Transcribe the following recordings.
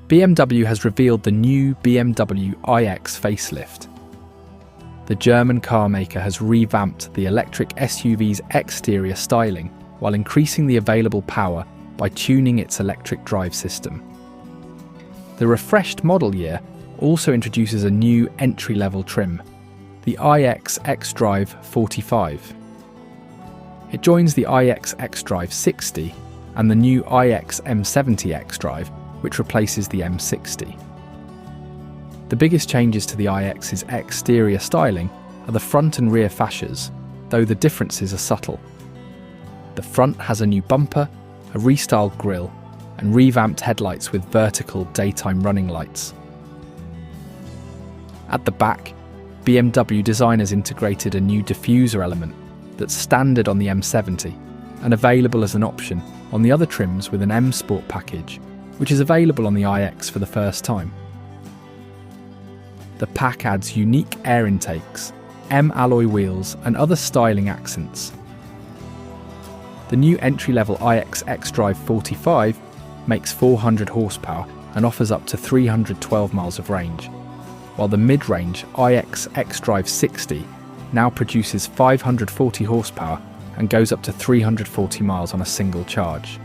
BMW has revealed the new BMW iX facelift. The German car maker has revamped the electric SUV's exterior styling while increasing the available power by tuning its electric drive system. The refreshed model year also introduces a new entry-level trim, the iX XDrive 45. It joins the iX XDrive 60 and the new iX M70 XDrive, which replaces the M60. The biggest changes to the iX's exterior styling are the front and rear fascias, though the differences are subtle. The front has a new bumper, a restyled grille, and revamped headlights with vertical daytime running lights. At the back, BMW designers integrated a new diffuser element that's standard on the M70 and available as an option on the other trims with an M Sport package, which is available on the iX for the first time. The pack adds unique air intakes, M alloy wheels, and other styling accents. The new entry-level iX XDrive 45 makes 400 horsepower and offers up to 312 miles of range, while the mid-range iX XDrive 60 now produces 540 horsepower and goes up to 340 miles on a single charge.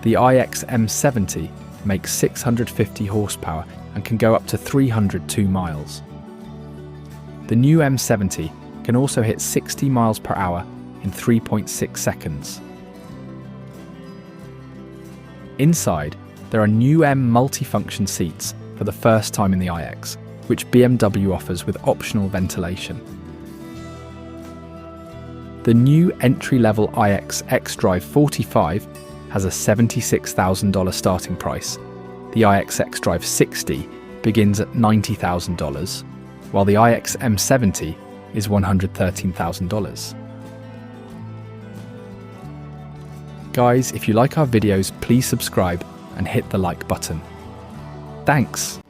The iX M70 makes 650 horsepower and can go up to 302 miles. The new M70 can also hit 60 miles per hour in 3.6 seconds. Inside, there are new M multifunction seats for the first time in the iX, which BMW offers with optional ventilation. The new entry-level iX XDrive 45 has a $76,000 starting price. The iX XDrive 60 begins at $90,000, while the iX M70 is $113,000. Guys, if you like our videos, please subscribe and hit the like button. Thanks!